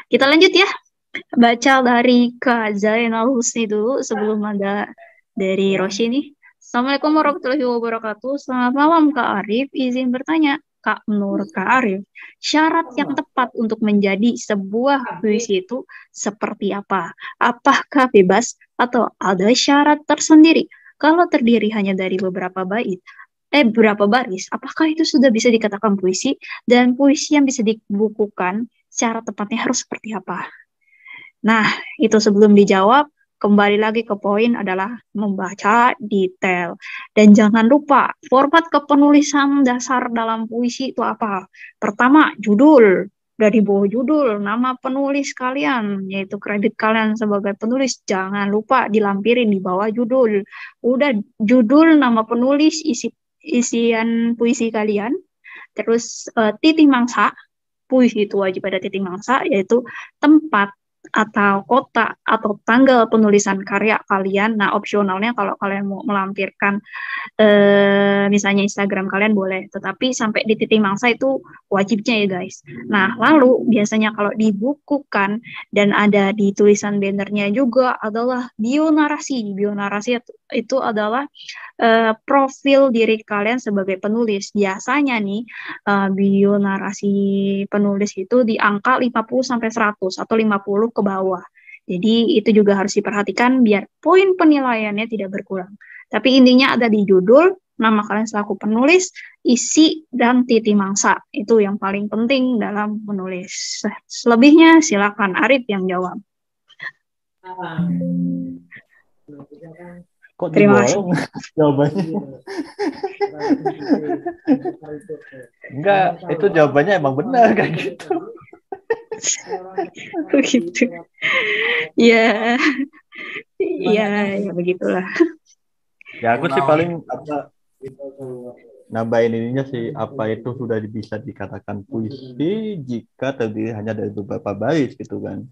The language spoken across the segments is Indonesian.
Kita lanjut ya. Baca dari Kak Zainal Husni dulu sebelum ada dari Roshi nih. Assalamualaikum warahmatullahi wabarakatuh. Selamat malam Kak Arif. Izin bertanya, Kak, menurut Kak Arif, syarat yang tepat untuk menjadi sebuah puisi itu seperti apa? Apakah bebas atau ada syarat tersendiri? Kalau terdiri hanya dari beberapa baris, apakah itu sudah bisa dikatakan puisi? Dan puisi yang bisa dibukukan secara tepatnya harus seperti apa? Nah, itu sebelum dijawab, kembali lagi ke poin adalah membaca detail. Dan jangan lupa, format kepenulisan dasar dalam puisi itu apa? Pertama, judul. Dari bawah judul, nama penulis kalian, yaitu kredit kalian sebagai penulis. Jangan lupa dilampirin di bawah judul. Udah judul, nama penulis, isian puisi kalian. Terus titik mangsa, puisi itu wajib ada titik mangsa, yaitu tempat atau kota atau tanggal penulisan karya kalian. Nah, opsionalnya kalau kalian mau melampirkan misalnya Instagram kalian boleh, tetapi sampai di titik mangsa itu wajibnya ya guys. Nah, lalu biasanya kalau dibukukan dan ada di tulisan bannernya juga adalah bio narasi. Bio narasi itu adalah profil diri kalian sebagai penulis. Biasanya nih bio narasi penulis itu di angka 50 sampai 100 atau 50 ke bawah. Jadi itu juga harus diperhatikan biar poin penilaiannya tidak berkurang. Tapi intinya ada di judul, nama kalian selaku penulis, isi, dan titik mangsa. Itu yang paling penting dalam menulis. Selebihnya silakan Arif yang jawab. Kok Terima kasih. dibolong jawabannya? Enggak, itu jawabannya emang benar kayak gitu. Begitu. Ya, ya, ya begitulah. Ya aku sih paling nambahin ininya sih, apa itu sudah bisa dikatakan puisi jika terdiri hanya dari beberapa baris gitu kan.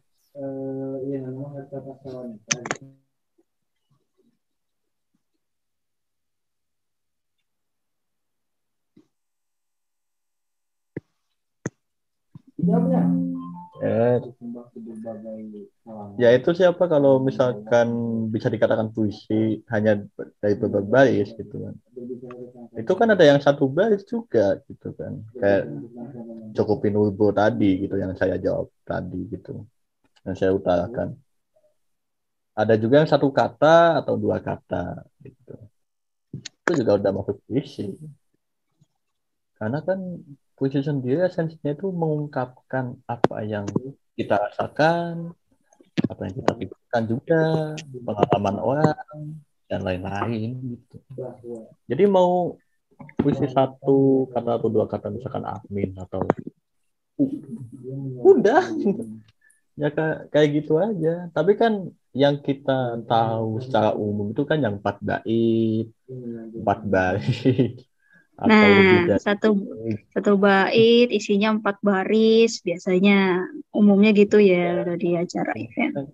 Ya itu siapa kalau misalkan bisa dikatakan puisi hanya dari beberapa baris gitu kan. Itu kan ada yang satu baris juga gitu kan. Kayak Joko Pinurbo tadi gitu yang saya jawab tadi gitu. Yang saya utarakan. Ada juga yang satu kata atau dua kata gitu. Itu juga udah masuk puisi. Karena kan puisi sendiri esensinya itu mengungkapkan apa yang kita rasakan, apa yang kita pikirkan juga, pengalaman orang, dan lain-lain gitu. Jadi mau puisi satu kata atau dua kata misalkan amin atau udah ya kayak gitu aja. Tapi kan yang kita tahu secara umum itu kan yang 4 bait, 4 baris atau lebih Nah, dari satu bait isinya 4 baris, biasanya umumnya gitu ya dari acara event.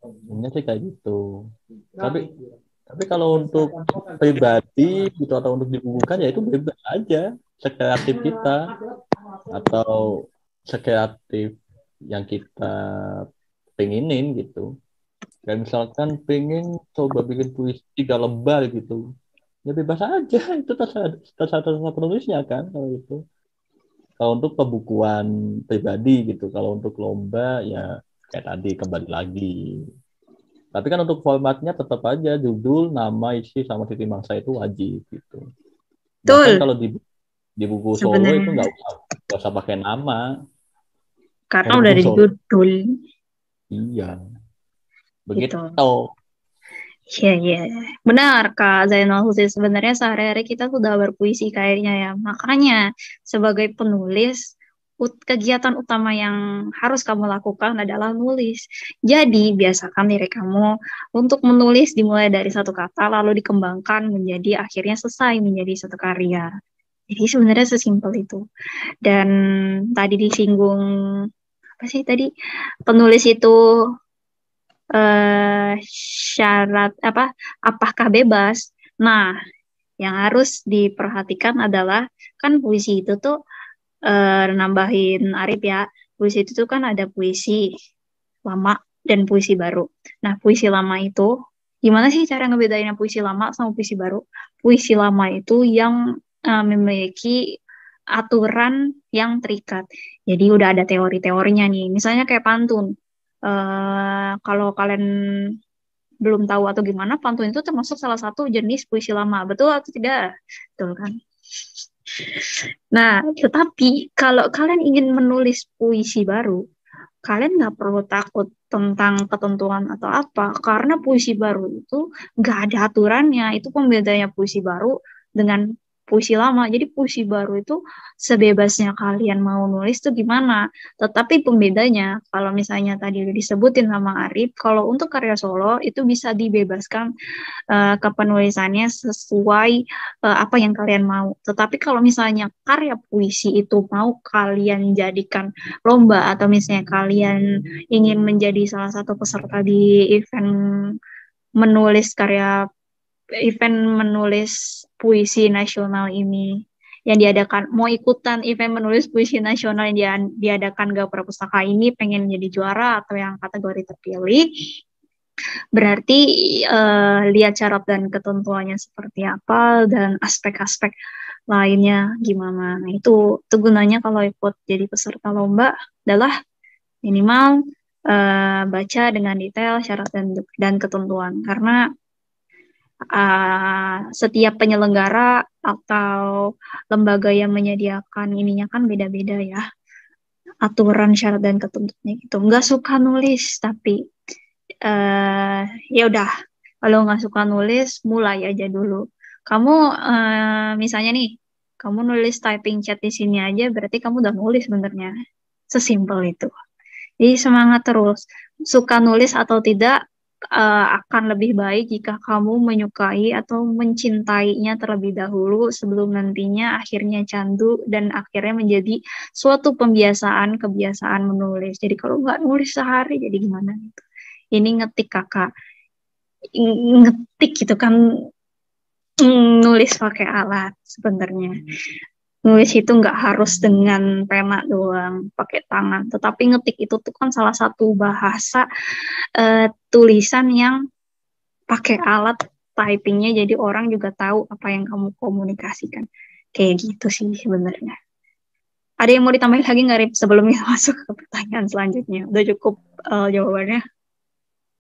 ini sih kayak gitu. Tapi kalau untuk pribadi gitu atau untuk dibukukan ya itu bebas aja, sekreatif kita atau sekreatif yang kita pengenin gitu. Kayak misalkan pengen coba bikin puisi 3 lembar gitu, ya bebas aja itu terserah penulisnya kan kalau itu. Kalau untuk pembukuan pribadi gitu, kalau untuk lomba ya kayak tadi kembali lagi. Tapi kan untuk formatnya tetap aja judul, nama, isi, sama titik mangsa itu wajib gitu. Bahkan Betul, kalau di buku solo itu sebenarnya nggak usah pakai nama. karena Kalau udah buku ada di solo, judul iya. Begitu. gitu. Iya, iya. Benar, Kak Zainal Husin. Sebenarnya sehari-hari kita sudah berpuisi kayaknya ya. Makanya sebagai penulis, kegiatan utama yang harus kamu lakukan adalah nulis. Jadi, biasakan diri kamu untuk menulis dimulai dari satu kata, lalu dikembangkan menjadi akhirnya selesai menjadi satu karya. Jadi sebenarnya sesimpel itu. Dan tadi disinggung, apa sih tadi? Penulis itu syarat apa apakah bebas? Nah, yang harus diperhatikan adalah kan puisi itu tuh nambahin Arif ya. Puisi itu tuh kan ada puisi lama dan puisi baru. Nah, puisi lama itu gimana sih cara ngebedainnya puisi lama sama puisi baru? Puisi lama itu yang memiliki aturan yang terikat. Jadi udah ada teori-teorinya nih. Misalnya kayak pantun. Kalau kalian belum tahu atau gimana, pantun itu termasuk salah satu jenis puisi lama. Betul atau tidak? Betul kan? Nah, tetapi kalau kalian ingin menulis puisi baru, kalian nggak perlu takut tentang ketentuan atau apa, karena puisi baru itu nggak ada aturannya. Itu pembedanya puisi baru dengan puisi lama. Jadi puisi baru itu sebebasnya kalian mau nulis tuh gimana. Tetapi pembedanya, kalau misalnya tadi udah disebutin sama Arif, kalau untuk karya solo itu bisa dibebaskan kepenulisannya sesuai apa yang kalian mau. Tetapi kalau misalnya karya puisi itu mau kalian jadikan lomba atau misalnya kalian ingin menjadi salah satu peserta di event menulis karya event menulis puisi nasional ini yang diadakan, mau ikutan event menulis puisi nasional yang diadakan Gapura Pustaka ini, pengen jadi juara atau yang kategori terpilih, berarti lihat syarat dan ketentuannya seperti apa dan aspek-aspek lainnya gimana. Nah, itu gunanya kalau ikut jadi peserta lomba adalah minimal baca dengan detail syarat dan ketentuan. Karena setiap penyelenggara atau lembaga yang menyediakan ininya kan beda-beda ya. Aturan syarat dan ketentuannya gitu. Nggak suka nulis, tapi ya udah, kalau nggak suka nulis mulai aja dulu. Kamu misalnya nih, kamu nulis typing chat di sini aja berarti kamu udah nulis sebenarnya. Sesimpel itu. Jadi semangat terus. Suka nulis atau tidak akan lebih baik jika kamu menyukai atau mencintainya terlebih dahulu sebelum nantinya akhirnya candu dan akhirnya menjadi suatu kebiasaan menulis. Jadi kalau nggak nulis sehari jadi gimana gitu. Ini ngetik kakak, ngetik gitu kan, nulis pakai alat sebenarnya. Nulis itu nggak harus dengan pena doang, pakai tangan. Tetapi ngetik itu tuh kan salah satu bahasa tulisan yang pakai alat typingnya, jadi orang juga tahu apa yang kamu komunikasikan. Kayak gitu sih sebenarnya. Ada yang mau ditambahin lagi nggak, Rip, sebelum kita masuk ke pertanyaan selanjutnya? Udah cukup jawabannya?